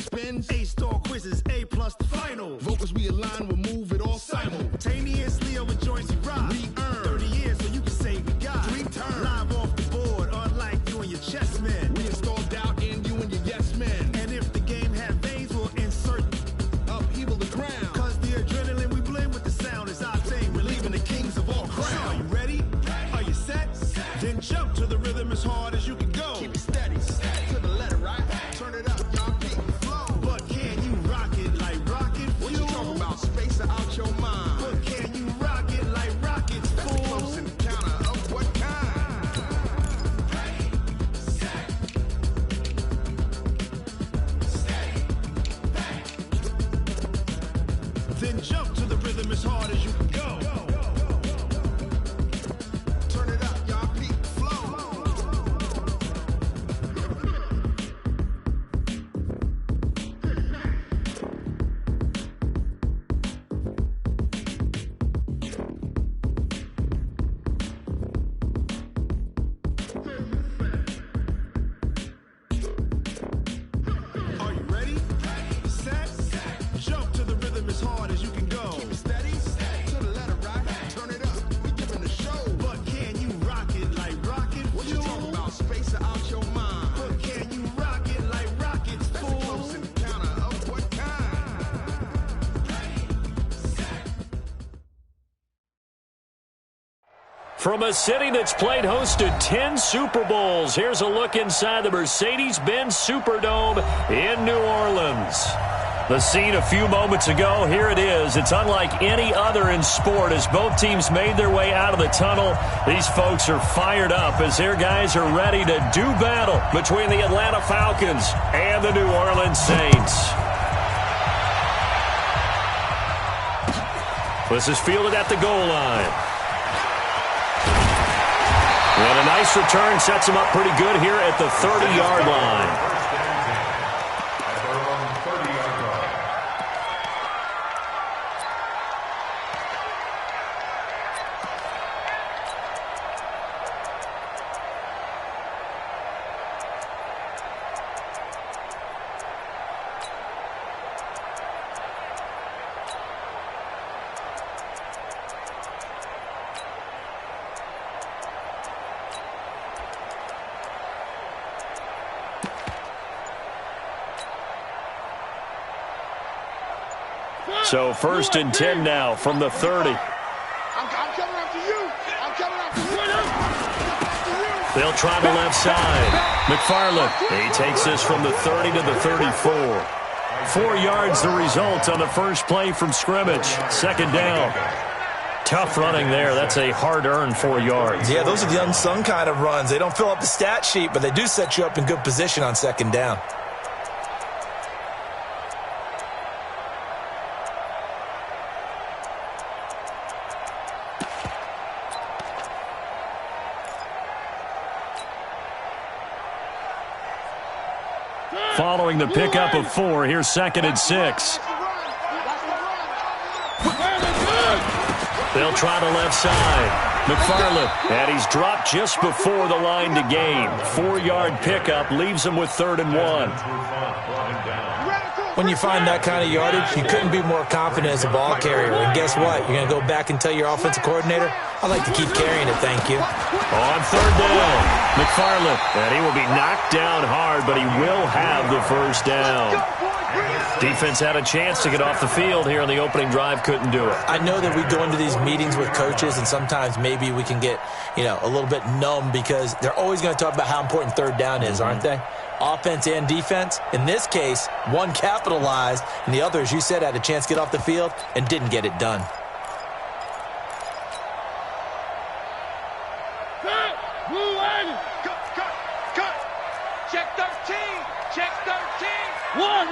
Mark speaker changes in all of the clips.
Speaker 1: spins, A-star quizzes, A+ the final. Vocals we align, we'll move it all simultaneously over joints we rock. We earn 30 years so you can say we got 3 turns. Live off the board, unlike you and your chess men. We install doubt in you and your yes men. And if the game had veins, we'll insert upheaval the ground. Cause the adrenaline we blend with the sound is our thing. We're leaving the kings of all crowns. So are you ready? Are you set? Then jump to the rhythm as hard as you can go. Keep it steady, to the letter, right? Turn it up, y'all keep it flow. But can you rock it like rocket fuel? What you talking about? Space out your mind. But can you rock it like rockets, fool? That's a close encounter of what kind? Ready, set, steady, back. Then jump to the rhythm as hard as you can go. Turn it up, y'all keep it flow. Are you ready? Set, jump to the rhythm as hard as you can go. Keep it steady, to the letter, right? Turn it up, we giving the show. But can you rock it like rocket fuel? What you talking about? Space out your mind. But can you rock it like rockets, fool? That's a close encounter of what kind?
Speaker 2: From a city that's played host to 10 Super Bowls, here's a look inside the Mercedes-Benz Superdome in New Orleans. The scene a few moments ago, here it is. It's unlike any other in sport as both teams made their way out of the tunnel. These folks are fired up as their guys are ready to do battle between the Atlanta Falcons and the New Orleans Saints. This is fielded at the goal line. And a nice return sets him up pretty good here at the 30-yard line. So 1st and 10 now from the 30.
Speaker 3: I'm coming after you. I'm coming after you.
Speaker 2: They'll try the left side. McFarland, he takes this from the 30 to the 34. 4 yards the result on the first play from scrimmage. 2nd down. Tough running there. That's a hard-earned 4 yards.
Speaker 4: Yeah, those are the unsung kind of runs. They don't fill up the stat sheet, but they do set you up in good position on 2nd down.
Speaker 2: Following the pickup of 4, here's 2nd and 6. They'll try the left side. McFarland, and he's dropped just before the line to gain. 4-yard pickup leaves him with 3rd and 1.
Speaker 4: When you find that kind of yardage, you couldn't be more confident as a ball carrier. And guess what? You're going to go back and tell your offensive coordinator, I'd like to keep carrying it, thank you.
Speaker 2: On 3rd down, McFarland, and he will be knocked down hard, but he will have the 1st down. Defense had a chance to get off the field here on the opening drive, couldn't do it.
Speaker 4: I know that we go into these meetings with coaches, and sometimes maybe we can get, a little bit numb because they're always going to talk about how important 3rd down is, aren't they? Offense and defense. In this case, one capitalized, and the other, as you said, had a chance to get off the field and didn't get it done.
Speaker 3: Check 13. Check 13.
Speaker 5: One.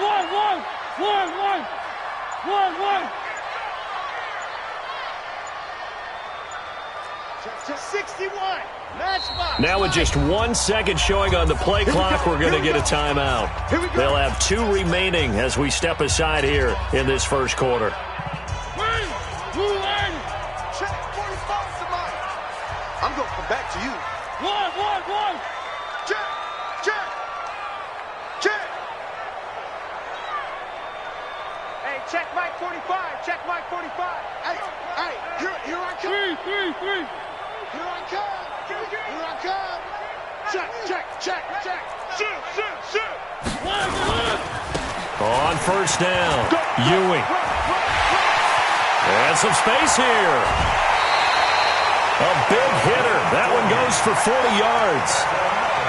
Speaker 3: 61. Matchbox.
Speaker 2: Now with just 1 second showing on the play clock, we're going to get a timeout. They'll have 2 remaining as we step aside here in this first quarter.
Speaker 3: Check 45 somebody. I'm going to come back to you. One. Check. Check Mike 45. Check Mike 45. Hey, here I come. Three. Here I come. Here I come. Check. Shoot.
Speaker 2: On first down, Ewing. And some space here. A big hitter. That one goes for 40 yards.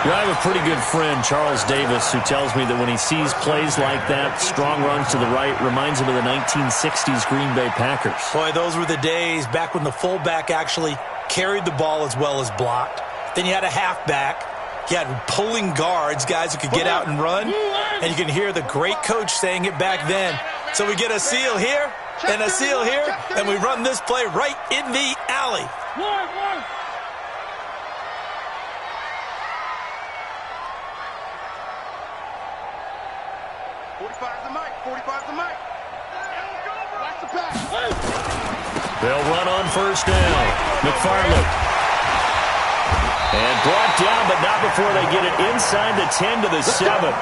Speaker 2: I have a pretty good friend, Charles Davis, who tells me that when he sees plays like that, strong runs to the right, reminds him of the 1960s Green Bay Packers.
Speaker 4: Boy, those were the days back when the fullback actually carried the ball as well as blocked. Then you had a halfback. You had pulling guards, guys who could get out and run. And you can hear the great coach saying it back then. So we get a seal here and a seal here, and we run this play right in the alley.
Speaker 3: 45's the mic. Watch the pass.
Speaker 2: They'll run on first down. McFarland. And brought down, but not before they get it inside the 10 to the 7.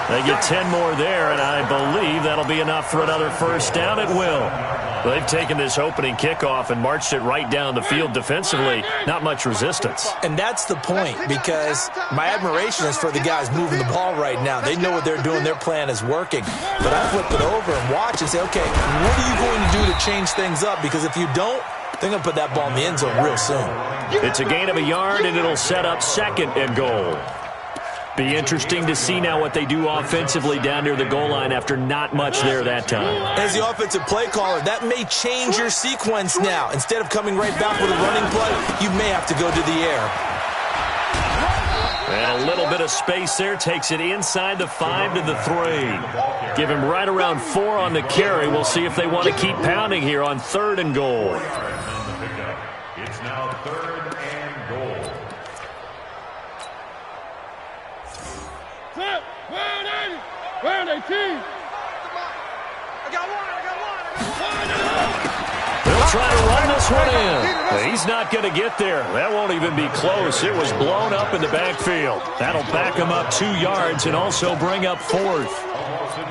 Speaker 2: They get 10 more there, and I believe that'll be enough for another first down. It will. They've taken this opening kickoff and marched it right down the field defensively. Not much resistance.
Speaker 4: And that's the point, because my admiration is for the guys moving the ball right now. They know what they're doing. Their plan is working. But I flip it over and watch and say, okay, what are you going to do to change things up? Because if you don't, they're going to put that ball in the end zone real soon.
Speaker 2: It's a gain of a yard, and it'll set up second and goal. Be interesting to see now what they do offensively down near the goal line after not much there that time.
Speaker 4: As the offensive play caller, that may change your sequence now. Instead of coming right back with a running play, you may have to go to the air.
Speaker 2: And a little bit of space there takes it inside the 5 to the 3. Give him right around 4 on the carry. We'll see if they want to keep pounding here on 3rd and goal.
Speaker 5: It's now 3rd and goal.
Speaker 3: Where are they, team?
Speaker 2: They'll try to run this one in. He's not going to get there. That won't even be close. It was blown up in the backfield. That'll back him up 2 yards and also bring up 4th.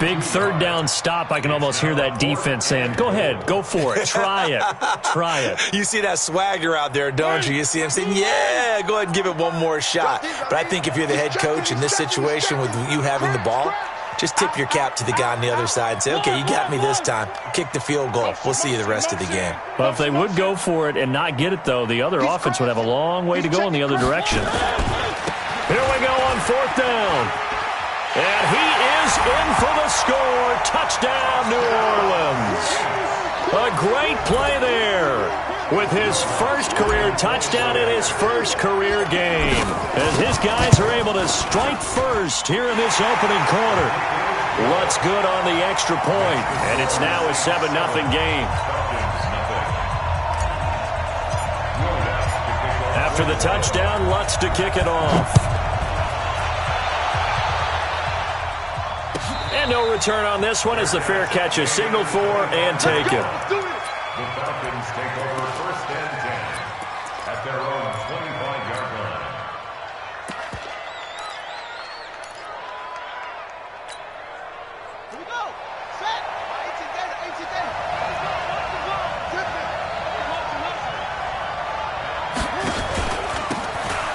Speaker 2: Big 3rd down stop. I can almost hear that defense saying, go ahead, go for it. Try it. Try it.
Speaker 4: You see that swagger out there, don't you? You see him saying, yeah, go ahead and give it one more shot. But I think if you're the head coach in this situation with you having the ball, just tip your cap to the guy on the other side and say, okay, you got me this time. Kick the field goal. We'll see you the rest of the game.
Speaker 2: Well, if they would go for it and not get it, though, the other offense would have a long way to go in the other direction. Here we go on 4th down. And he is in for the score. Touchdown, New Orleans. A great play there with his first career touchdown in his first career game, as his guys are able to strike first here in this opening quarter. Lutz good on the extra point, and it's now a 7-0 game. After the touchdown, Lutz to kick it off. And no return on this one as the fair catch is signaled for and taken.
Speaker 5: The Falcons take over 1st and 10 at their own 25-yard line.
Speaker 3: Here we go. Set. 18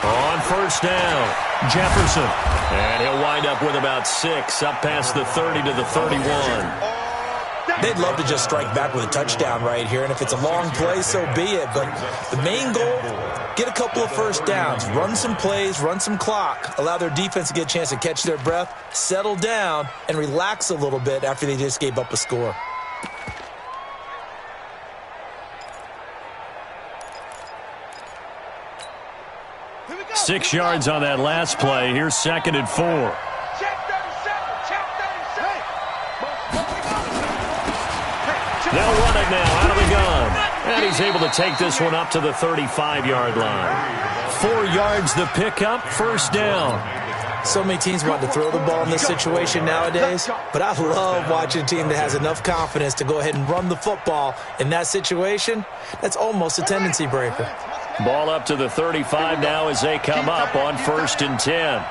Speaker 2: On first down, Jefferson. And he'll wind up with about 6, up past the 30 to the 31.
Speaker 4: They'd love to just strike back with a touchdown right here, and if it's a long play, so be it. But the main goal, get a couple of first downs, run some plays, run some clock, allow their defense to get a chance to catch their breath, settle down, and relax a little bit after they just gave up a score.
Speaker 3: Here
Speaker 2: 6 yards on that last play. Here's 2nd and 4. They'll run it now out of the gun. And he's able to take this one up to the 35-yard line. 4 yards the pickup, first down.
Speaker 4: So many teams want to throw the ball in this situation nowadays, but I love watching a team that has enough confidence to go ahead and run the football in that situation. That's almost a tendency breaker.
Speaker 2: Ball up to the 35 now as they come up on 1st and 10.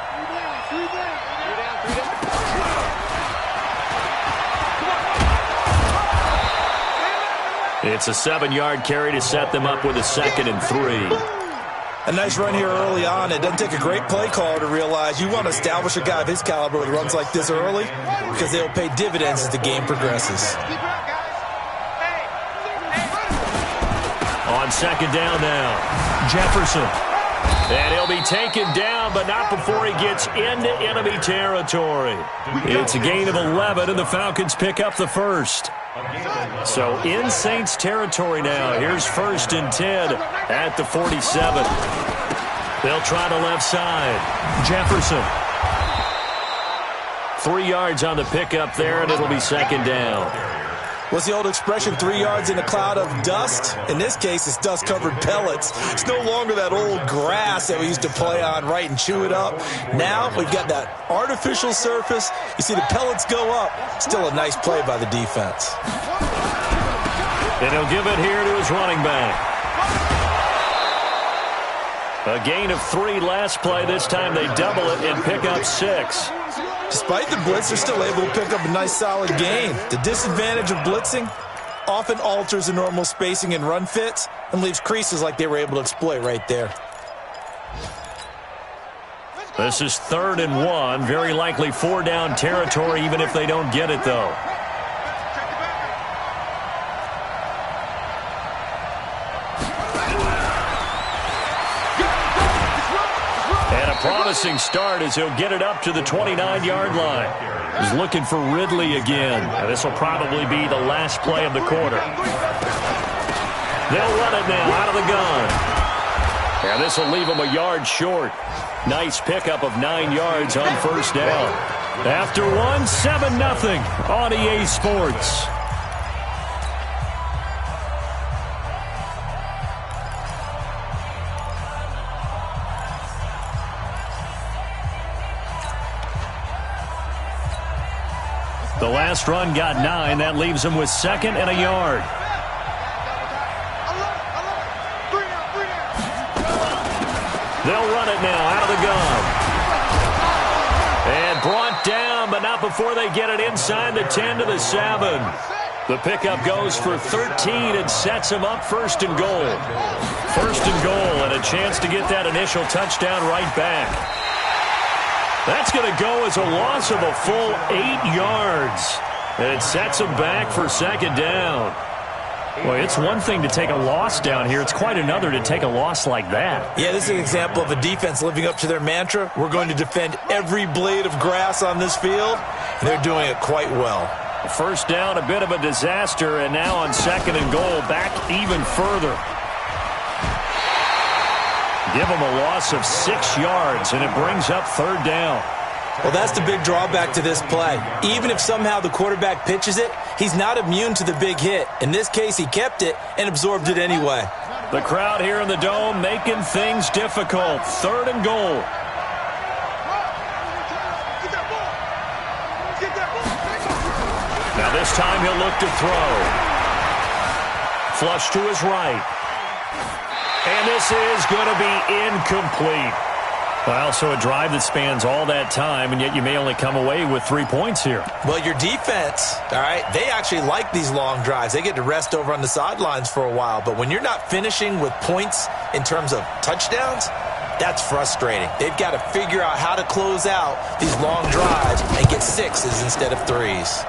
Speaker 2: It's a 7-yard carry to set them up with a 2nd and 3.
Speaker 4: A nice run here early on. It doesn't take a great play caller to realize you want to establish a guy of his caliber with runs like this early because they'll pay dividends as the game progresses.
Speaker 2: On 2nd down now, Jefferson. And he'll be taken down, but not before he gets into enemy territory. It's a gain of 11, and the Falcons pick up the first. So in Saints territory now. Here's 1st and 10 at the 47. They'll try the left side. Jefferson. 3 yards on the pickup there, and it'll be 2nd down.
Speaker 4: What's the old expression, 3 yards in a cloud of dust? In this case, it's dust-covered pellets. It's no longer that old grass that we used to play on, right, and chew it up. Now we've got that artificial surface. You see the pellets go up. Still a nice play by the defense.
Speaker 2: And he'll give it here to his running back. A gain of 3 last play. This time they double it and pick up 6.
Speaker 4: Despite the blitz, they're still able to pick up a nice solid gain. The disadvantage of blitzing often alters the normal spacing and run fits and leaves creases like they were able to exploit right there.
Speaker 2: This is 3rd and 1. Very likely 4-down territory, even if they don't get it, though. Promising start as he'll get it up to the 29-yard line. He's looking for Ridley again. This will probably be the last play of the quarter. They'll run it now out of the gun. And this will leave him a yard short. Nice pickup of 9 yards on 1st down. After 1, 7-0 on EA Sports. The last run got 9. That leaves him with 2nd and a yard. They'll run it now out of the gun. And brought down, but not before they get it inside the 10 to the 7. The pickup goes for 13 and sets him up 1st and goal. 1st and goal and a chance to get that initial touchdown right back. That's going to go as a loss of a full 8 yards. And it sets him back for 2nd down. Well, it's one thing to take a loss down here. It's quite another to take a loss like that.
Speaker 4: Yeah, this is an example of a defense living up to their mantra. We're going to defend every blade of grass on this field. And they're doing it quite well.
Speaker 2: 1st down, a bit of a disaster. And now on 2nd and goal, back even further. Give him a loss of 6 yards, and it brings up 3rd down.
Speaker 4: Well, that's the big drawback to this play. Even if somehow the quarterback pitches it, he's not immune to the big hit. In this case, he kept it and absorbed it anyway.
Speaker 2: The crowd here in the Dome making things difficult. 3rd and goal. Now this time he'll look to throw. Flush to his right. And this is going to be incomplete. Well, so a drive that spans all that time, and yet you may only come away with 3 points here.
Speaker 4: Well, your defense, all right, they actually like these long drives. They get to rest over on the sidelines for a while. But when you're not finishing with points in terms of touchdowns, that's frustrating. They've got to figure out how to close out these long drives and get 6s instead of 3s.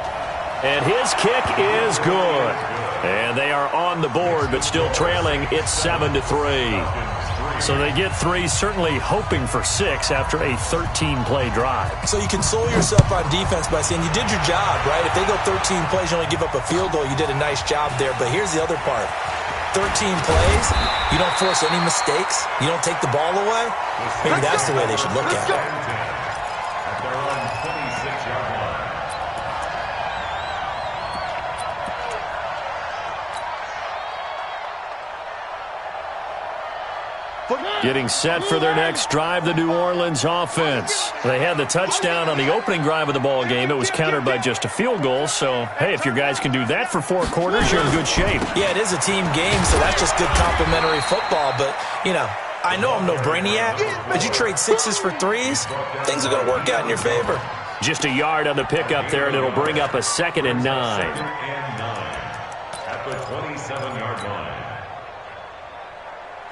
Speaker 2: And his kick is good. And they are on the board, but still trailing. It's 7-3. So they get 3, certainly hoping for 6 after a 13-play drive.
Speaker 4: So you console yourself on defense by saying you did your job, right? If they go 13 plays, you only give up a field goal, you did a nice job there. But here's the other part. 13 plays, you don't force any mistakes, you don't take the ball away. Maybe that's the way they should look at it.
Speaker 5: At their own 26-yard line.
Speaker 2: Getting set for their next drive, the New Orleans offense. They had the touchdown on the opening drive of the ball game. It was countered by just a field goal. So, hey, if your guys can do that for 4 quarters, you're in good shape.
Speaker 4: Yeah, it is a team game, so that's just good complimentary football. But, you know, I know I'm no brainiac, but you trade 6s for 3s, things are going to work out in your favor.
Speaker 2: Just a yard on the pickup there, and it'll bring up a 2nd and 9.
Speaker 5: at the 27-yard line.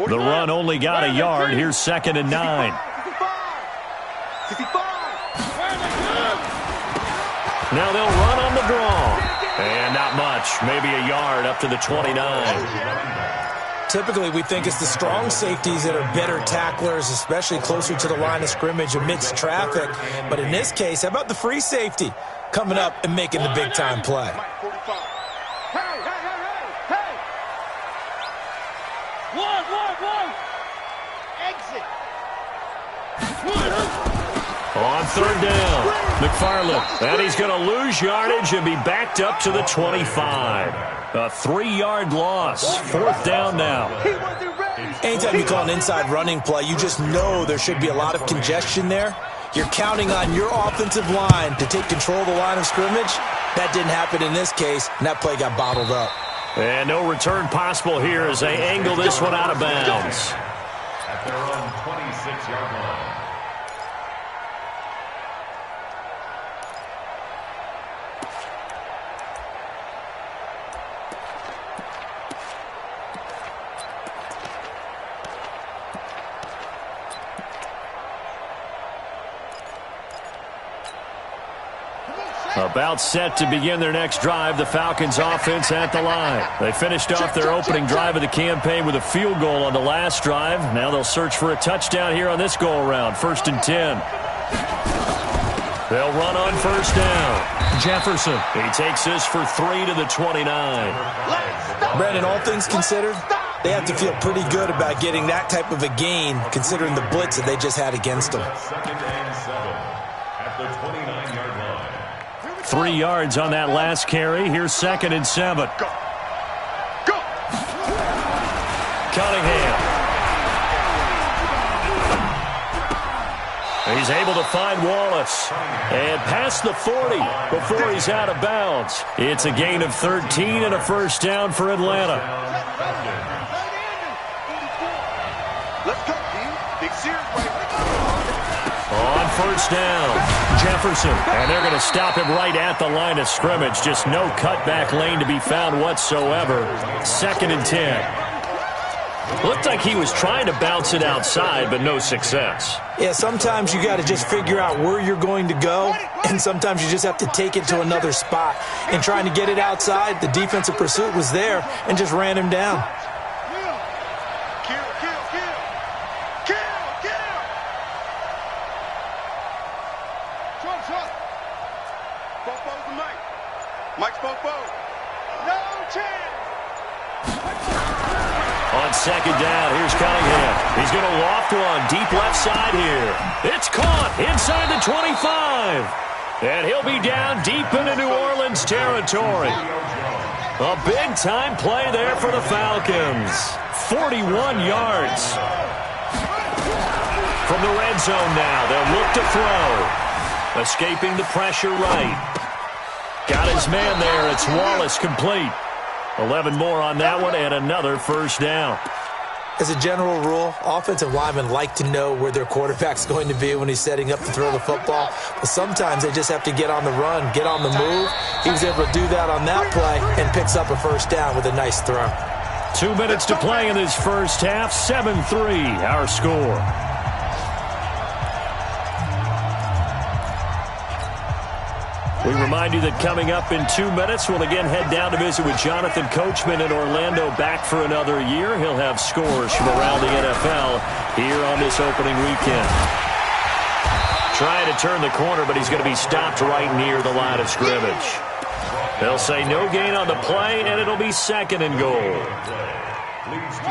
Speaker 2: The run only got a yard. Here's 2nd and 9. Now they'll run on the draw. And not much. Maybe a yard up to the 29.
Speaker 4: Typically, we think it's the strong safeties that are better tacklers, especially closer to the line of scrimmage amidst traffic. But in this case, how about the free safety coming up and making the big-time play?
Speaker 2: On 3rd down, McFarland. And he's going to lose yardage and be backed up to the 25. A 3-yard loss. 4th down now.
Speaker 4: Anytime you call an inside running play, you just know there should be a lot of congestion there. You're counting on your offensive line to take control of the line of scrimmage. That didn't happen in this case, and that play got bottled up.
Speaker 2: And no return possible here as they angle this one out of bounds.
Speaker 5: At their own 26-yard line.
Speaker 2: About set to begin their next drive, the Falcons offense at the line. They finished off their opening drive of the campaign with a field goal on the last drive. Now they'll search for a touchdown here on this go-around. 1st and 10. They'll run on 1st down. Jefferson, he takes this for 3 to the 29.
Speaker 4: Brandon, all things considered, they have to feel pretty good about getting that type of a gain, considering the blitz that they just had against them.
Speaker 5: 2nd and 7 at the 29-yard line.
Speaker 2: 3 yards on that last carry. Here's 2nd and 7.
Speaker 3: Go.
Speaker 2: Cunningham. He's able to find Wallace. And past the 40 before he's out of bounds. It's a gain of 13 and a 1st down for Atlanta.
Speaker 3: Let's go, team. Big series right.
Speaker 2: On 1st down, Jefferson. And they're going to stop him right at the line of scrimmage. Just no cutback lane to be found whatsoever. 2nd and 10. Looked like he was trying to bounce it outside, but no success.
Speaker 4: Yeah, sometimes you got to just figure out where you're going to go, and sometimes you just have to take it to another spot. And trying to get it outside, the defensive pursuit was there and just ran him down.
Speaker 3: Mike's Bobo. No chance.
Speaker 2: On 2nd down, here's Cunningham. He's going to loft one deep left side here. It's caught inside the 25. And he'll be down deep into New Orleans territory. A big-time play there for the Falcons. 41 yards. From the red zone now, they'll look to throw. Escaping the pressure right. Got his man there. It's Wallace complete. 11 more on that one and another 1st down.
Speaker 4: As a general rule, offensive linemen like to know where their quarterback's going to be when he's setting up to throw the football. But sometimes they just have to get on the run, get on the move. He was able to do that on that play and picks up a 1st down with a nice throw.
Speaker 2: 2 minutes to play in this first half. 7-3 our score. We remind you that coming up in 2 minutes, we'll again head down to visit with Jonathan Coachman in Orlando, back for another year. He'll have scores from around the NFL here on this opening weekend. Trying to turn the corner, but he's going to be stopped right near the line of scrimmage. They'll say no gain on the play, and it'll be 2nd and goal.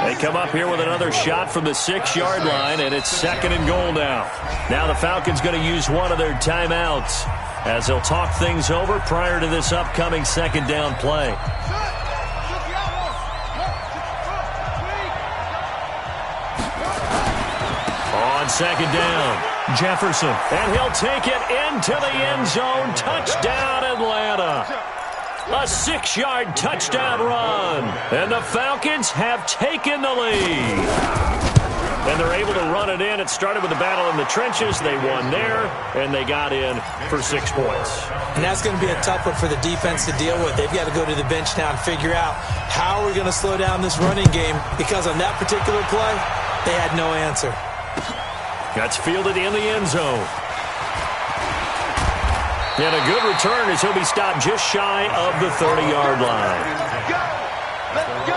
Speaker 2: They come up here with another shot from the 6-yard line, and it's 2nd and goal now. Now the Falcons going to use one of their timeouts as they'll talk things over prior to this upcoming 2nd down play. On 2nd down, Jefferson, and he'll take it into the end zone. Touchdown, Atlanta. A 6-yard touchdown run, and the Falcons have taken the lead. and they're able to run it in. It started with a battle in the trenches. They won there, and they got in for 6 points.
Speaker 4: And that's going to be a tough one for the defense to deal with. They've got to go to the bench now and figure out how are we going to slow down this running game, because on that particular play, they had no answer.
Speaker 2: That's fielded in the end zone. And a good return as he'll be stopped just shy of the 30-yard line.
Speaker 3: Let's go.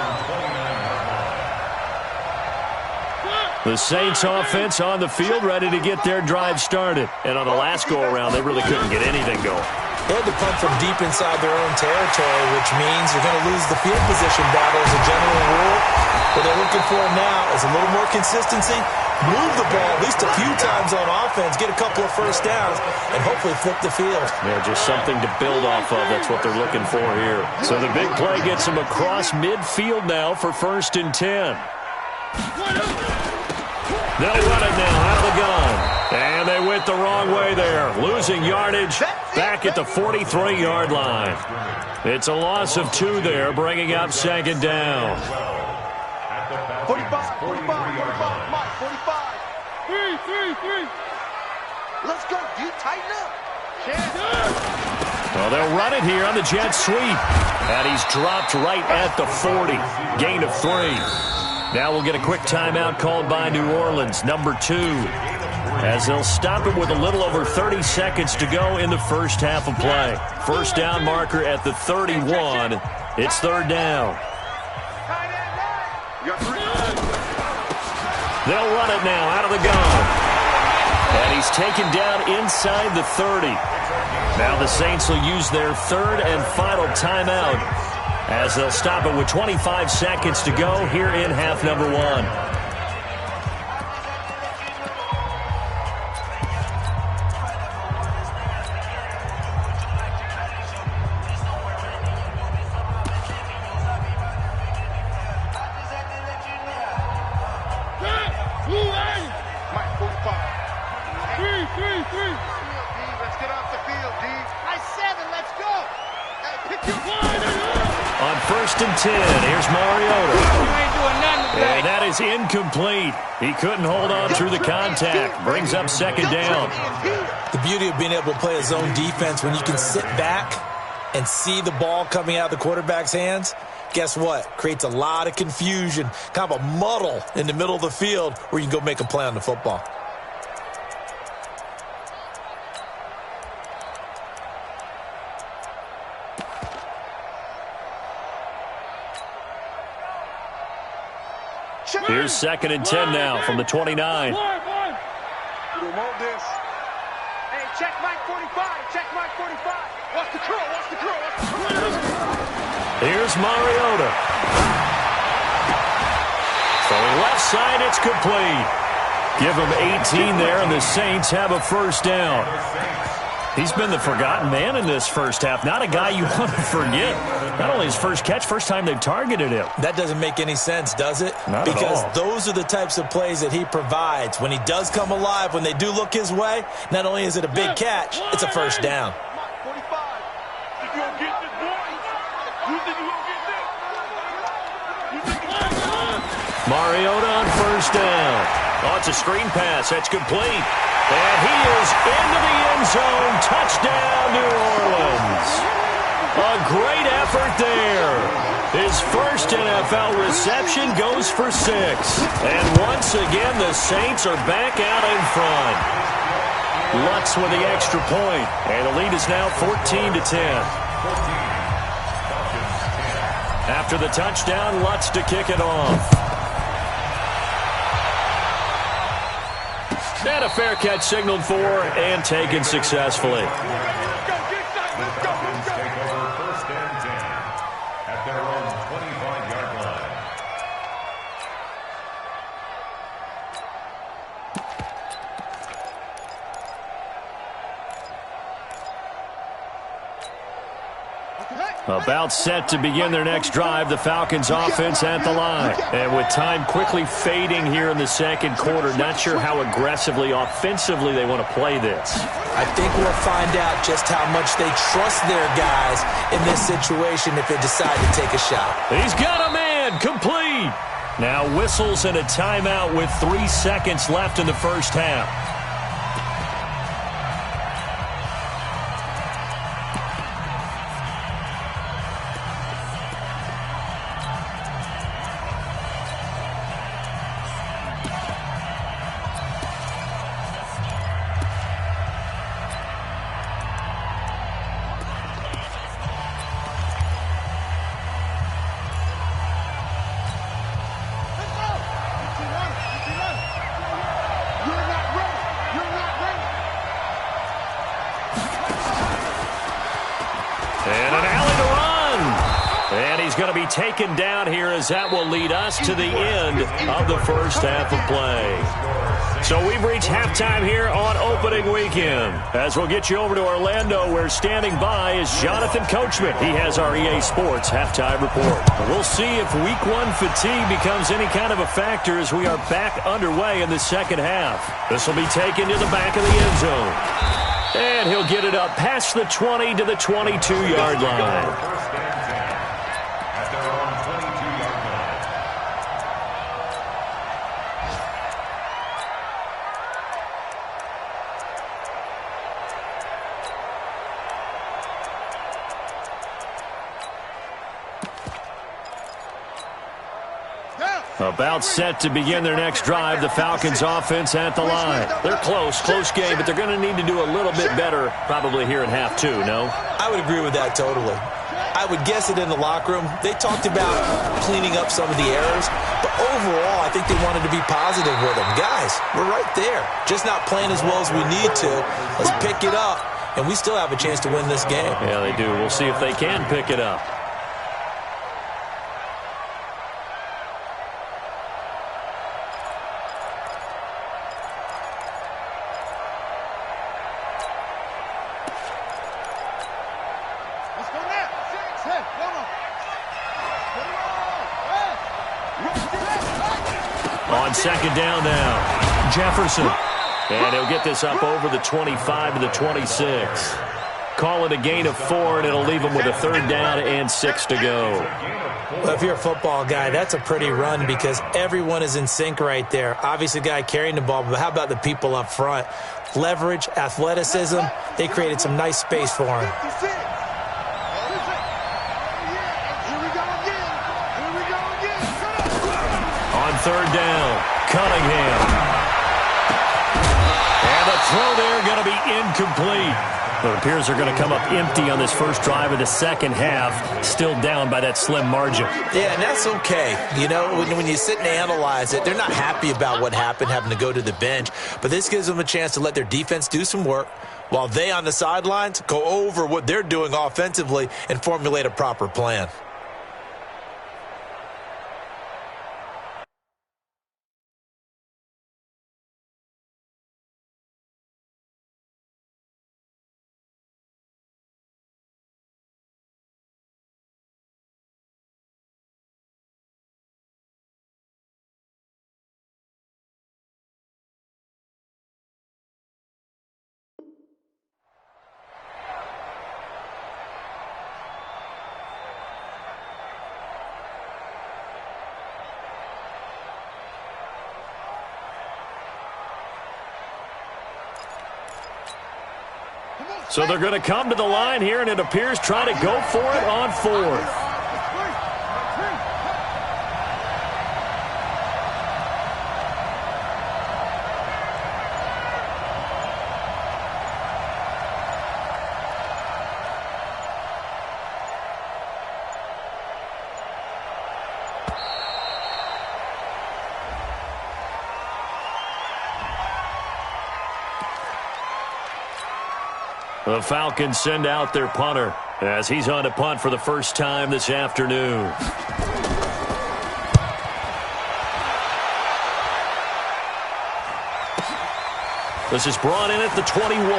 Speaker 2: The Saints offense on the field, ready to get their drive started. And on the last go-around, they really couldn't get anything going.
Speaker 4: They had to punt from deep inside their own territory, which means you're going to lose the field position battle as a general rule. What they're looking for now is a little more consistency, move the ball at least a few times on offense, get a couple of first downs, and hopefully flip the field.
Speaker 2: Yeah, just something to build off of. That's what they're looking for here. So the big play gets them across midfield now for 1st and 10. They'll run it now out of the gun. And they went the wrong way there. Losing yardage back at the 43-yard line. It's a loss of 2 there, bringing up 2nd down.
Speaker 3: 45. 3. Let's go, dude. Tighten up.
Speaker 2: Well, they'll run it here on the jet sweep. And he's dropped right at the 40. Gain of 3. Now we'll get a quick timeout called by New Orleans, number 2, as they'll stop it with a little over 30 seconds to go in the first half of play. First down marker at the 31. It's 3rd down. They'll run it now out of the gun. And he's taken down inside the 30. Now the Saints will use their 3rd and final timeout, as they'll stop it with 25 seconds to go here in half number 1.
Speaker 3: Mike, 45. 3. Let's get off the field, D. Nice 7. Let's go. Hey, pick your line.
Speaker 2: On 1st and 10, here's Mariota. And that is incomplete. He couldn't hold on through the contact. Brings up 2nd down.
Speaker 4: The beauty of being able to play a zone defense, when you can sit back and see the ball coming out of the quarterback's hands, guess what? Creates a lot of confusion, kind of a muddle in the middle of the field where you can go make a play on the football.
Speaker 2: Here's 2nd and 10 now from the 29.
Speaker 3: Hey, check Mike 45. Check Mike 45. Watch the curl.
Speaker 2: Here's Mariota. Throwing left side, it's complete. Give him 18 there, and the Saints have a first down. He's been the forgotten man in this first half. Not a guy you want to forget. Not only his first catch, first time they've targeted him.
Speaker 4: That doesn't make any sense, does it?
Speaker 2: Not
Speaker 4: because
Speaker 2: at all.
Speaker 4: Those are the types of plays that he provides. When he does come alive, when they do look his way, not only is it a big catch, it's a first down.
Speaker 3: Mike 45. You gonna get this, boy? You think you gonna get this?
Speaker 2: Mariota on first down. Oh, it's a screen pass. That's complete. And he is into the end zone. Touchdown, New Orleans. A great effort there. His first NFL reception goes for 6. And once again, the Saints are back out in front. Lutz with the extra point. And the lead is now 14-10. After the touchdown, Lutz to kick it off. And a fair catch signaled for and taken successfully.
Speaker 5: The Falcons take over 1st and 10 at their own 25-yard line.
Speaker 2: About set to begin their next drive, the Falcons offense at the line. And with time quickly fading here in the second quarter, not sure how aggressively, offensively they want to play this.
Speaker 4: I think we'll find out just how much they trust their guys in this situation if they decide to take a shot.
Speaker 2: He's got a man, complete. Now whistles and a timeout with 3 seconds left in the first half. And an alley to run. And he's going to be taken down here as that will lead us to the end of the first half of play. So we've reached halftime here on opening weekend. As we'll get you over to Orlando, where standing by is Jonathan Coachman. He has our EA Sports halftime report. We'll see if week one fatigue becomes any kind of a factor as we are back underway in the second half. This will be taken to the back of the end zone. And he'll get it up past the 20 to the 22-yard line. About set to begin their next drive, the Falcons offense at the line. They're close game, but they're going to need to do a little bit better probably here in half two, no?
Speaker 4: I would agree with that totally. I would guess it in the locker room. They talked about cleaning up some of the errors, but overall, I think they wanted to be positive with them. Guys, we're right there. Just not playing as well as we need to. Let's pick it up, and we still have a chance to win this game.
Speaker 2: Yeah, they do. We'll see if they can pick it up. On second down now, Jefferson. And he'll get this up over the 25 to the 26. Call it a gain of 4, and it'll leave him with a third down and 6 to go.
Speaker 4: Well, if you're a football guy, that's a pretty run because everyone is in sync right there. Obviously, the guy carrying the ball, but how about the people up front? Leverage, athleticism, they created some nice space for him.
Speaker 2: On third down, Cunningham. And the throw there going to be incomplete. It appears they're going to come up empty on this first drive of the second half, still down by that slim margin. Yeah, and that's okay. You know, when you sit and analyze it, they're not happy about what happened, having to go to the bench. But this gives them a chance to let their defense do some work while they on the sidelines go over what they're doing offensively and formulate a proper plan. So they're going to come to the line here, and it appears try to go for it on fourth. The Falcons send out their punter as he's on to punt for the first time this afternoon. This is brought in at the 21.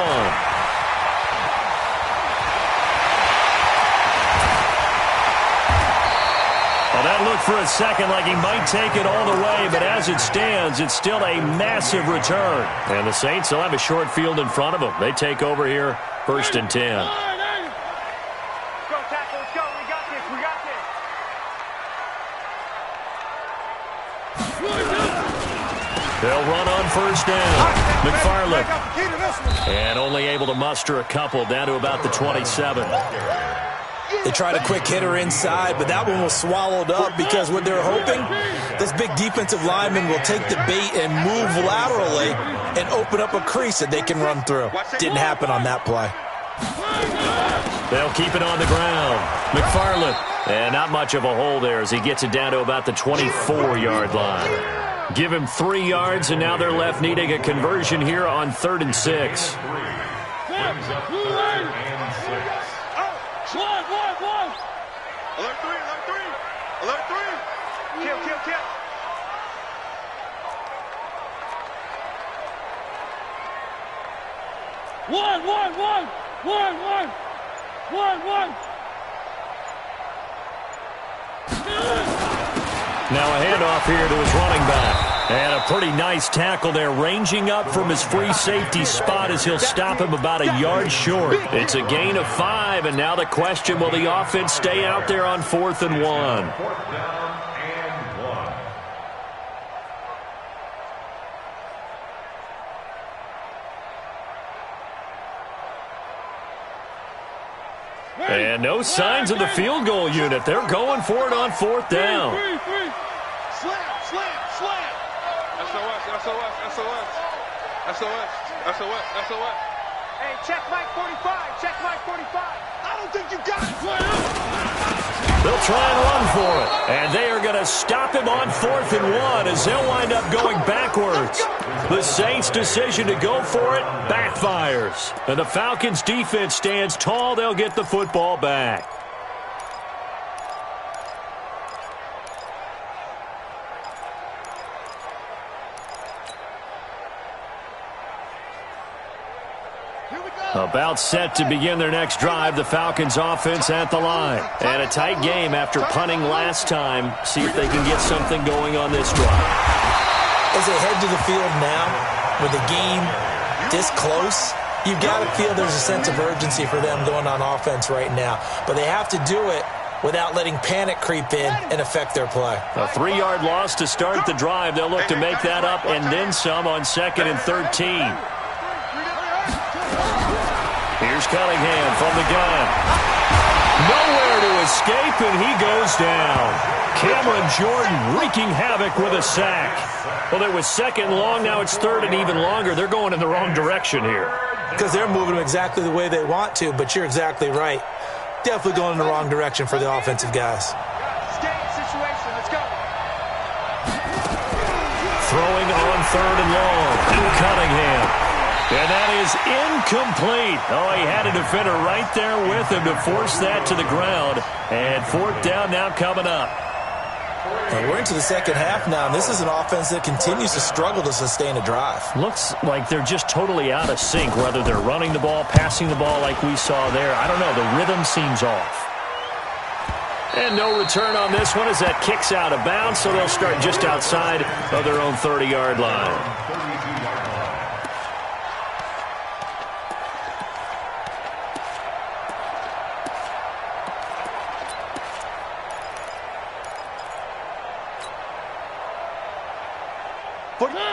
Speaker 2: Well, that looked for a second like he might take it all the way, but as it stands, it's still a massive return. And the Saints will have a short field in front of them. They take over here, 1st and 10.
Speaker 3: Go, tackle, let's go. We got this.
Speaker 2: They'll run on first down. McFarland. And only able to muster a couple down to about the 27.
Speaker 4: They tried a quick hitter inside, but that one was swallowed up because what they're hoping, this big defensive lineman will take the bait and move laterally and open up a crease that they can run through. Didn't happen on that play.
Speaker 2: They'll keep it on the ground. McFarland. And not much of a hole there as he gets it down to about the 24-yard line. Give him 3 yards, and now they're left needing a conversion here on 3rd and 6.
Speaker 5: Brings up 3rd and 6.
Speaker 3: Alert 3, alert 3. Alert 3. Kill. One.
Speaker 2: Now a handoff here to his running back. And a pretty nice tackle there, ranging up from his free safety spot as he'll stop him about a yard short. It's a gain of 5, and now the question, will the offense stay out there on 4th and 1?
Speaker 5: 4th down and 1.
Speaker 2: And no signs of the field goal unit. They're going for it on 4th down.
Speaker 3: Slam. SOS. Hey, check Mike 45. I don't think you got it.
Speaker 2: They'll try and run for it. And they are going to stop him on 4th and 1 as they'll wind up going backwards. The Saints' decision to go for it backfires. And the Falcons' defense stands tall. They'll get the football back. About set to begin their next drive, the Falcons offense at the line. And a tight game after punting last time. See if they can get something going on this drive.
Speaker 4: As they head to the field now, with the game this close, you've got to feel there's a sense of urgency for them going on offense right now. But they have to do it without letting panic creep in and affect their play.
Speaker 2: A 3-yard loss to start the drive. They'll look to make that up and then some on 2nd and 13. Here's Cunningham from the gun. Nowhere to escape, and he goes down. Cameron Jordan wreaking havoc with a sack. Well, it was 2nd and long. Now it's 3rd and even longer. They're going in the wrong direction here.
Speaker 4: Because they're moving them exactly the way they want to, but you're exactly right. Definitely going in the wrong direction for the offensive guys.
Speaker 3: Situation. Let's go.
Speaker 2: Throwing on 3rd and long. Cunningham. And that is incomplete. Oh, he had a defender right there with him to force that to the ground. And 4th down now coming up.
Speaker 4: And we're into the second half now, and this is an offense that continues to struggle to sustain a drive.
Speaker 2: Looks like they're just totally out of sync, whether they're running the ball, passing the ball like we saw there. I don't know. The rhythm seems off. And no return on this one as that kicks out of bounds, so they'll start just outside of their own 30-yard line.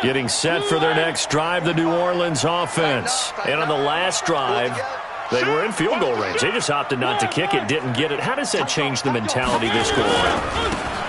Speaker 2: Getting set for their next drive, the New Orleans offense. And on the last drive, they were in field goal range. They just opted not to kick it, didn't get it. How does that change the mentality this go around?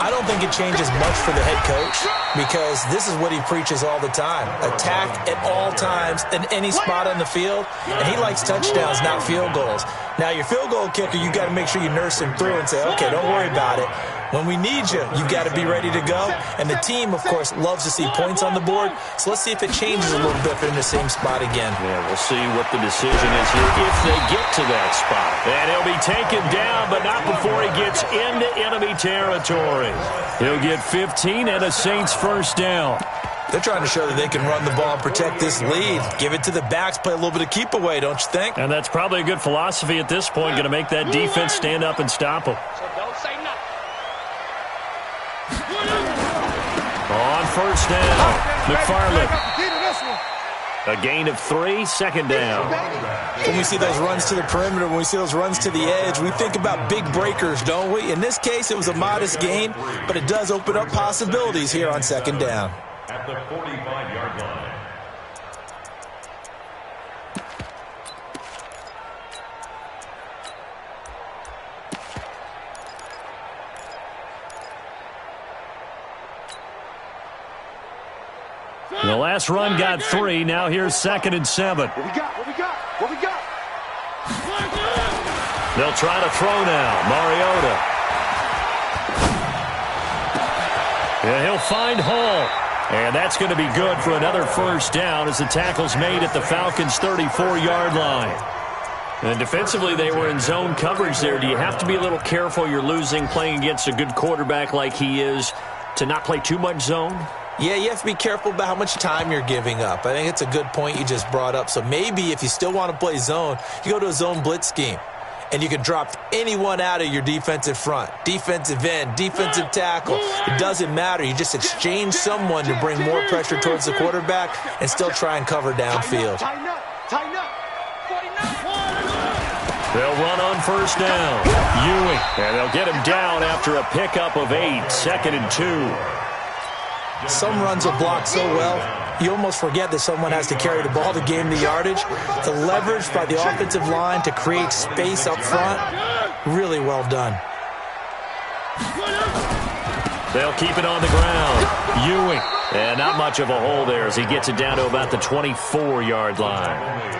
Speaker 4: I don't think it changes much for the head coach because this is what he preaches all the time. Attack at all times in any spot on the field, and he likes touchdowns, not field goals. Now, your field goal kicker, you got to make sure you nurse him through and say, okay, don't worry about it. When we need you, you got to be ready to go. And the team, of course, loves to see points on the board. So let's see if it changes a little bit if they're in the same spot again.
Speaker 2: Yeah, we'll see what the decision is here if they get to that spot. And he'll be taken down, but not before he gets into enemy territory. He'll get 15 and a Saints first down.
Speaker 4: They're trying to show that they can run the ball and protect this lead. Give it to the backs, play a little bit of keep away, don't you think?
Speaker 2: And that's probably a good philosophy at this point, going to make that defense stand up and stop them.
Speaker 3: So don't say nothing.
Speaker 2: On first down, McFarland. A gain of 3, 2nd down.
Speaker 4: When we see those runs to the perimeter, when we see those runs to the edge, we think about big breakers, don't we? In this case, it was a modest gain, but it does open up possibilities here on 2nd down.
Speaker 5: at the 45-yard line.
Speaker 2: The last run got 3. Now here's 2nd and 7.
Speaker 3: What we got? What we got? What we got?
Speaker 2: They'll try to throw now. Mariota. And he'll find Hall. And that's going to be good for another first down as the tackle's made at the Falcons' 34-yard line. And defensively, they were in zone coverage there. Do you have to be a little careful? You're losing playing against a good quarterback like he is to not play too much zone?
Speaker 4: Yeah, you have to be careful about how much time you're giving up. I think it's a good point you just brought up. So maybe if you still want to play zone, you go to a zone blitz scheme. And you can drop anyone out of your defensive front. Defensive end, defensive tackle. It doesn't matter. You just exchange someone to bring more pressure towards the quarterback and still try and cover downfield.
Speaker 3: Tighten up. Tighten up. 49.
Speaker 2: They'll run on first down. Ewing. And they'll get him down after a pickup of 8. 2nd and 2.
Speaker 4: Some runs are blocked so well, you almost forget that someone has to carry the ball to gain the yardage. The leverage by the offensive line to create space up front, really well done.
Speaker 2: They'll keep it on the ground. Ewing. And not much of a hole there as he gets it down to about the 24-yard line.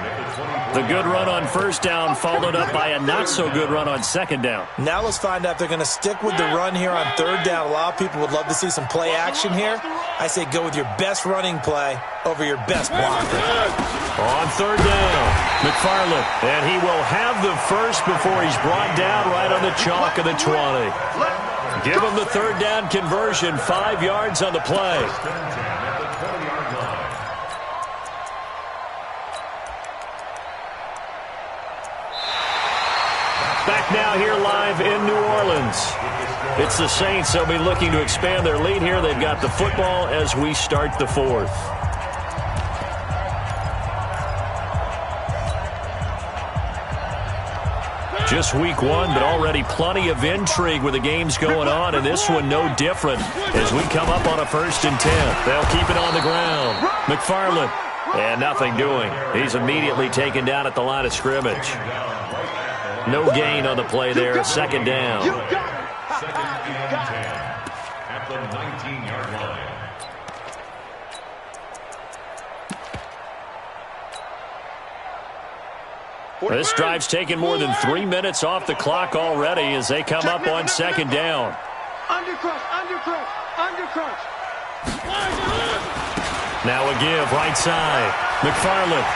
Speaker 2: The good run on first down followed up by a not-so-good run on second down.
Speaker 4: Now let's find out if they're going to stick with the run here on third down. A lot of people would love to see some play action here. I say go with your best running play over your best blocker.
Speaker 2: On third down, McFarland. And he will have the first before he's brought down right on the chalk of the 20. Give him the third down conversion, 5 yards on the play. Back now here live in New Orleans. It's the Saints. They'll be looking to expand their lead here. They've got the football as we start the 4th. Just week 1, but already plenty of intrigue with the games going on, and this one no different as we come up on a 1st and 10. They'll keep it on the ground. McFarland, and nothing doing. He's immediately taken down at the line of scrimmage. No gain on the play there. 2nd down.
Speaker 5: 2nd and 10 at the 19-yard line.
Speaker 2: This drive's taken more than 3 minutes off the clock already as they come up on 2nd down.
Speaker 3: Undercrunch, undercrunch, undercrunch.
Speaker 2: Now a give, right side. McFarland.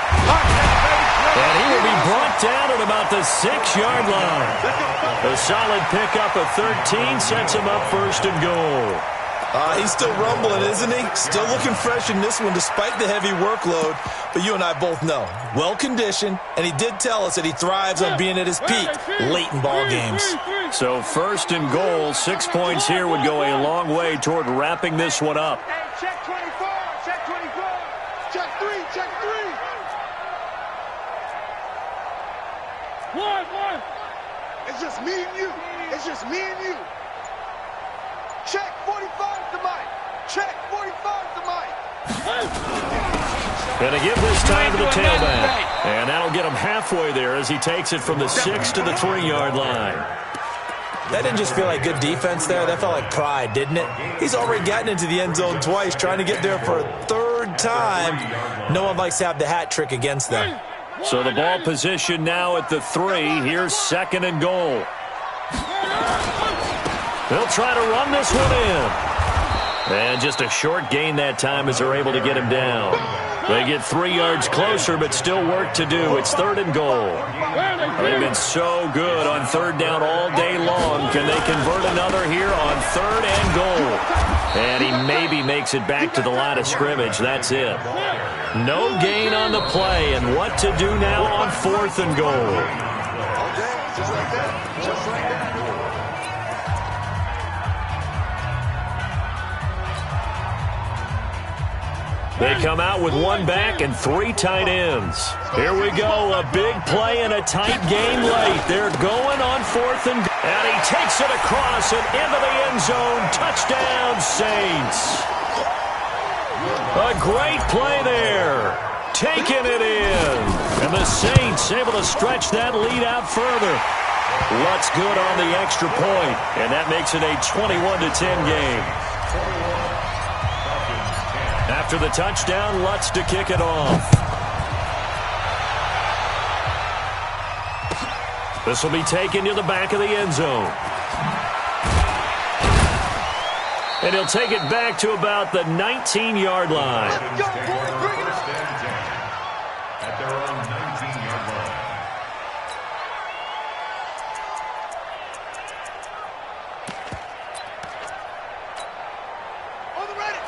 Speaker 2: And he will be brought down at about the 6-yard line. A solid pickup of 13 sets him up 1st and goal.
Speaker 4: He's still rumbling, isn't he? Still looking fresh in this one despite the heavy workload. But you and I both know, well-conditioned, and he did tell us that he thrives on being at his peak late in ball games.
Speaker 2: So 1st and goal, 6 points here would go a long way toward wrapping this one up.
Speaker 3: Hey, check 24, check 24, check 3, check 3. One. It's just me and you. It's just me and you. Check 45 to Mike. Check 45 to Mike.
Speaker 2: Gonna give this time to the tailback. And that'll get him halfway there as he takes it from the 6 to the 3-yard line.
Speaker 4: That didn't just feel like good defense there. That felt like pride, didn't it? He's already gotten into the end zone twice, trying to get there for a 3rd time. No one likes to have the hat trick against them.
Speaker 2: So the ball position now at the 3. Here's 2nd and goal. They'll try to run this one in. And just a short gain that time as they're able to get him down. They get 3 yards closer, but still work to do. It's 3rd and goal. They've been so good on 3rd down all day long. Can they convert another here on 3rd and goal? And he maybe makes it back to the line of scrimmage. That's it. No gain on the play. And what to do now on 4th and goal?
Speaker 3: Okay, just like that. Just like that.
Speaker 2: They come out with 1 back and 3 tight ends. Here we go, a big play and a tight game late. They're going on 4th and he takes it across and into the end zone. Touchdown, Saints. A great play there. Taking it in. And the Saints able to stretch that lead out further. Lutz good on the extra point, and that makes it a 21-10 game. After the touchdown, Lutz to kick it off. This will be taken to the back of the end zone. And he'll take it back to about the 19-yard line.
Speaker 3: Let's go, boys. Bring it up.
Speaker 5: At their own 19-yard line.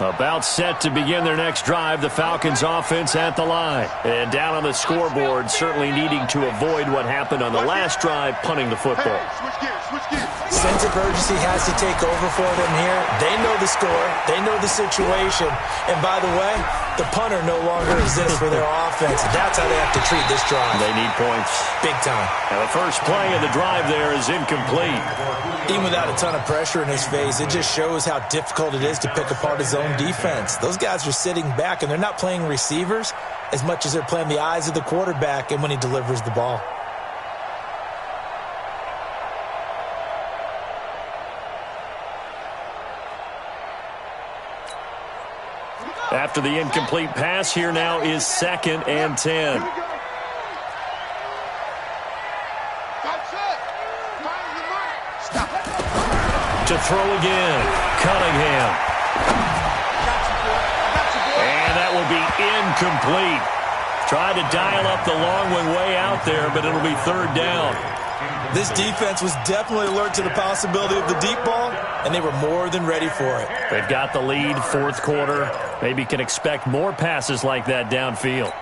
Speaker 2: About set to begin their next drive, the Falcons offense at the line. And down on the scoreboard, certainly needing to avoid what happened on the last drive, punting the football.
Speaker 3: Hey, switch gears, switch gears.
Speaker 4: Sense of urgency has to take over for them here. They know the score. They know the situation. And by the way, the punter no longer exists for their offense. That's how they have to treat this drive.
Speaker 2: They need points.
Speaker 4: Big time.
Speaker 2: And the first play of the drive there is incomplete.
Speaker 4: Even without a ton of pressure in his face, it just shows how difficult it is to pick apart his own defense. Those guys are sitting back, and they're not playing receivers as much as they're playing the eyes of the quarterback and when he delivers the ball.
Speaker 2: After the incomplete pass, here now is 2nd and 10. To throw again, Cunningham. And that will be incomplete. Tried to dial up the long one way out there, but it'll be 3rd down.
Speaker 4: This defense was definitely alert to the possibility of the deep ball, and they were more than ready for it.
Speaker 2: They've got the lead, 4th quarter. Maybe can expect more passes like that downfield.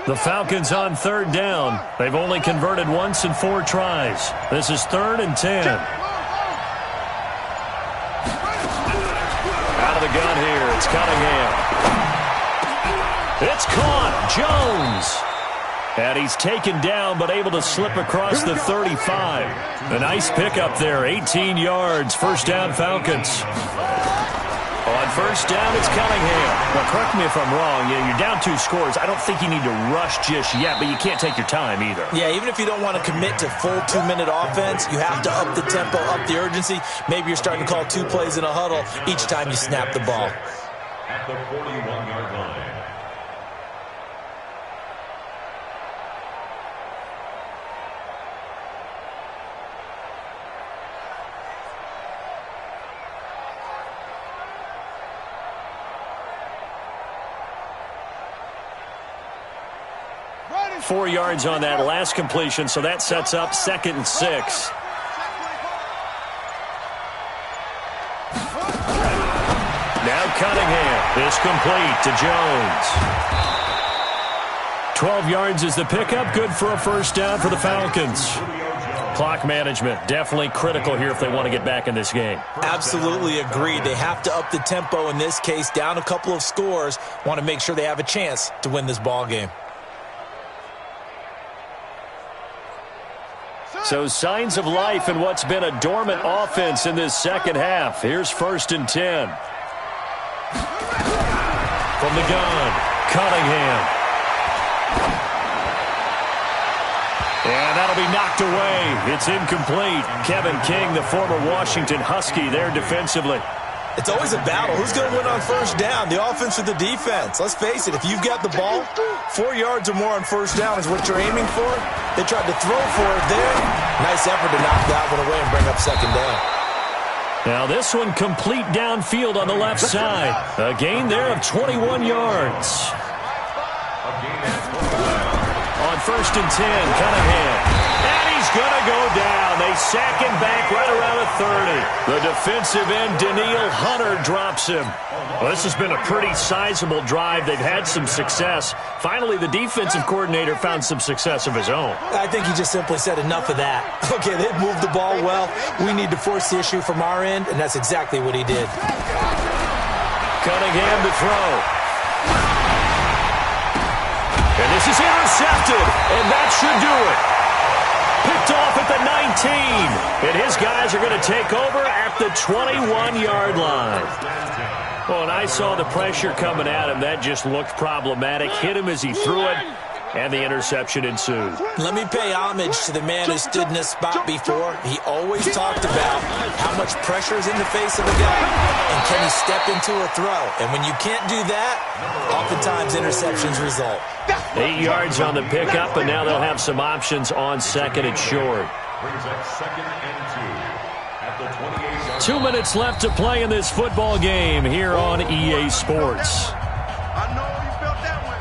Speaker 2: The Falcons on 3rd down. They've only converted once in 4 tries. This is 3rd and 10. Out of the gun here, it's Cunningham. It's caught, Jones. And he's taken down but able to slip across the 35. A nice pickup there, 18 yards, 1st down Falcons. On 1st down, it's Cunningham. Now, correct me if I'm wrong. You're down 2 scores. I don't think you need to rush just yet, but you can't take your time either.
Speaker 4: Yeah, even if you don't want to commit to full 2-minute offense, you have to up the tempo, up the urgency. Maybe you're starting to call 2 plays in a huddle each time you snap the ball.
Speaker 5: At the 41-yard line.
Speaker 3: Ready.
Speaker 2: 4 yards on that last completion, so that sets up 2nd and 6. Now Cunningham is complete to Jones. 12 yards is the pickup, good for a 1st down for the Falcons. Clock management, definitely critical here if they want to get back in this game.
Speaker 4: Absolutely agreed. They have to up the tempo in this case, down a couple of scores. Want to make sure they have a chance to win this ball game.
Speaker 2: So signs of life in what's been a dormant offense in this 2nd half. Here's 1st and 10. From the gun, Cunningham. And that'll be knocked away. It's incomplete. Kevin King, the former Washington Husky, there defensively.
Speaker 4: It's always a battle. Who's going to win on 1st down, the offense or the defense? Let's face it, if you've got the ball, 4 yards or more on 1st down is what you're aiming for. They tried to throw for it there. Nice effort to knock that one away and bring up 2nd down.
Speaker 2: Now this one complete downfield on the left side. A gain there of 21 yards. On 1st and 10, Cunningham. And he's going to go down. They sack him back right around the 30. The defensive end, Daniil Hunter, drops him. Well, this has been a pretty sizable drive. They've had some success. Finally, the defensive coordinator found some success of his own.
Speaker 4: I think he just simply said enough of that. Okay, they've moved the ball well. We need to force the issue from our end, and that's exactly what he did.
Speaker 2: Cunningham to throw. And this is intercepted, and that should do it. Picked off at the 19, and his guys are going to take over at the 21-yard line. Well, and I saw the pressure coming at him. That just looked problematic. Hit him as he threw it, and the interception ensued.
Speaker 4: Let me pay homage to the man who stood in this spot before. He always talked about how much pressure is in the face of a guy, and can he step into a throw? And when you can't do that, oftentimes interceptions result.
Speaker 2: 8 yards on the pickup, and now they'll have some options on second and short.
Speaker 5: Brings up 2nd and 2 at the 28-yard
Speaker 2: 2 minutes left to play in this football game here on EA Sports.
Speaker 3: I know you felt that one.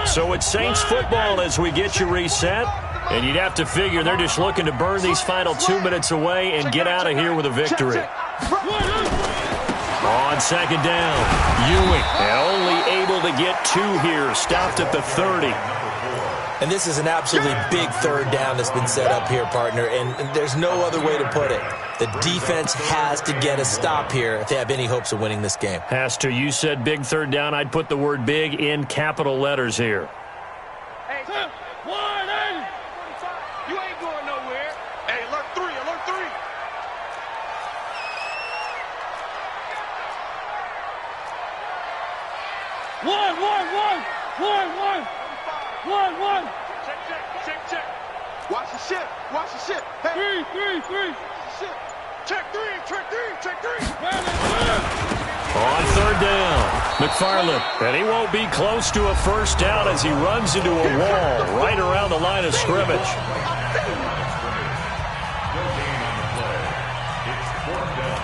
Speaker 2: So it's Saints football as we get you reset. And you'd have to figure they're just looking to burn these final 2 minutes away and get out of here with a victory. On second down, Ewing only able to get 2 here. Stopped at the 30.
Speaker 4: And this is an absolutely big third down that's been set up here, partner, and there's no other way to put it. The defense has to get a stop here if they have any hopes of winning this game.
Speaker 2: Has to. You said big third down. I'd put the word big in capital letters here.
Speaker 3: Hey, 180. You ain't going nowhere. Hey, alert 3, alert 3. One. Check. Watch the ship. Hey. 3. Check 3.
Speaker 2: On third down, McFarland, and he won't be close to a first down as he runs into a wall right around the line of scrimmage.
Speaker 5: No gain on the play. It's 4th down.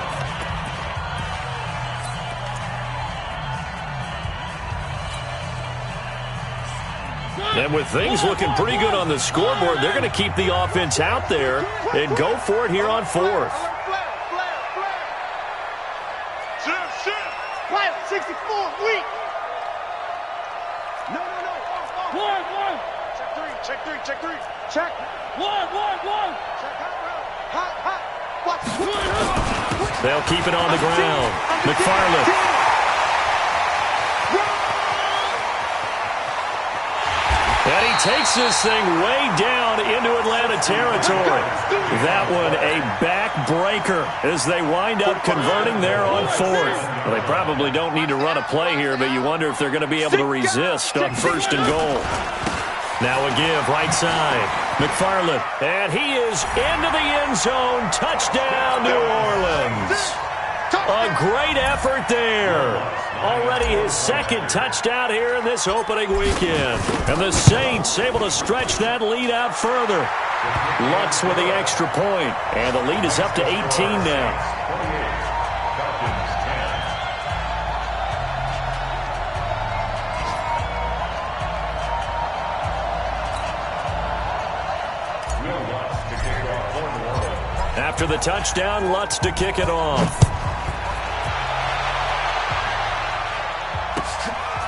Speaker 2: And with things looking pretty good on the scoreboard, they're going to keep the offense out there and go for it here on 4th.
Speaker 3: Flat, 64, weak. No. One. Check 3. Check. One. Check hot. Watch.
Speaker 2: They'll keep it on the ground. McFarland. And he takes this thing way down into Atlanta territory. That one a backbreaker as they wind up converting there on 4th. Well, they probably don't need to run a play here, but you wonder if they're going to be able to resist on 1st and goal. Now a give right side. McFarland. And he is into the end zone. Touchdown, New Orleans. A great effort there. Already his 2nd touchdown here in this opening weekend. And the Saints able to stretch that lead out further. Lutz with the extra point. And the lead is up to 18 now. After the touchdown, Lutz to kick it off.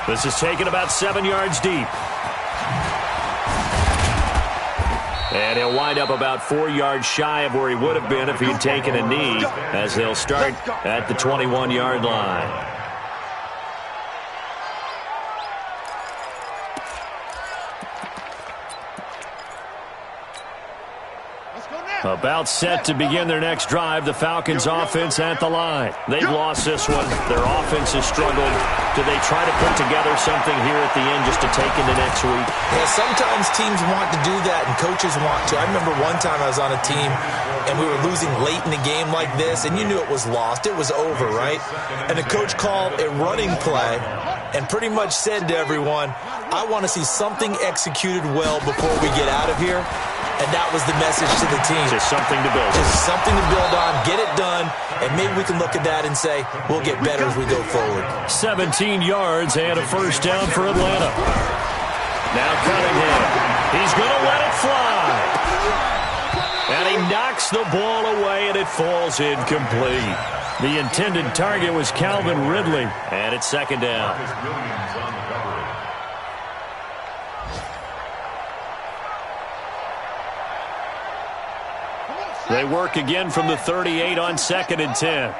Speaker 2: This is taken about 7 yards deep. And he'll wind up about 4 yards shy of where he would have been if he'd taken a knee, as they'll start at the 21-yard line. About set to begin their next drive, the Falcons offense at the line. They've lost this one. Their offense has struggled. Do they try to put together something here at the end just to take into next week?
Speaker 4: Yeah, sometimes teams want to do that and coaches want to. I remember one time I was on a team and we were losing late in the game like this, and you knew it was lost. It was over, right? And the coach called a running play and pretty much said to everyone, I want to see something executed well before we get out of here. And that was the message to the team.
Speaker 2: Just something to build on.
Speaker 4: Just something to build on, get it done, and maybe we can look at that and say, we'll get better as we go forward.
Speaker 2: 17 yards and a first down for Atlanta. Now Cunningham. He's going to let it fly. And he knocks the ball away, and it falls incomplete. The intended target was Calvin Ridley, and it's second down. They work again from the 38 on 2nd and 10.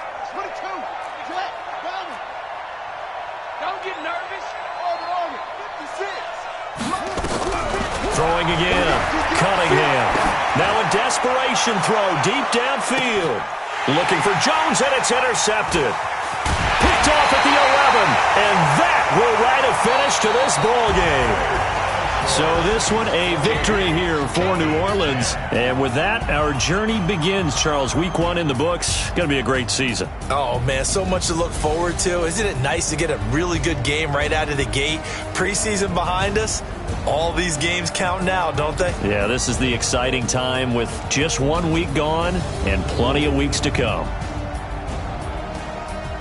Speaker 2: Throwing again. Cunningham. Now a desperation throw deep downfield. Looking for Jones, and it's intercepted. Picked off at the 11. And that will write a finish to this ball game. So this one a victory here for New Orleans. And with that, our journey begins, Charles. Week 1 in the books. Going to be a great season.
Speaker 4: Oh, man, so much to look forward to. Isn't it nice to get a really good game right out of the gate? Preseason behind us. All these games count now, don't they?
Speaker 2: Yeah, this is the exciting time with just 1 week gone and plenty of weeks to come.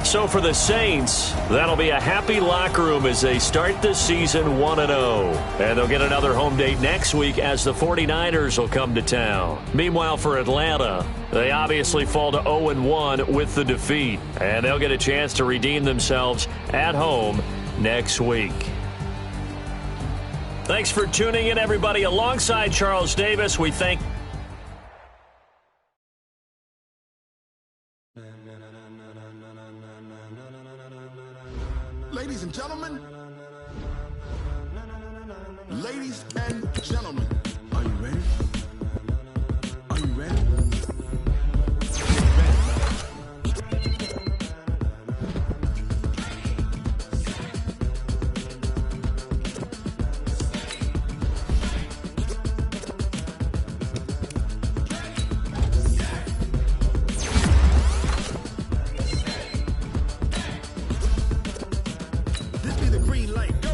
Speaker 2: So for the Saints, that'll be a happy locker room as they start the season 1-0. And they'll get another home date next week as the 49ers will come to town. Meanwhile, for Atlanta, they obviously fall to 0-1 with the defeat. And they'll get a chance to redeem themselves at home next week. Thanks for tuning in, everybody. Alongside Charles Davis, we thank
Speaker 1: Ladies and gentlemen, are you ready? Are you ready? This be the green light. Go.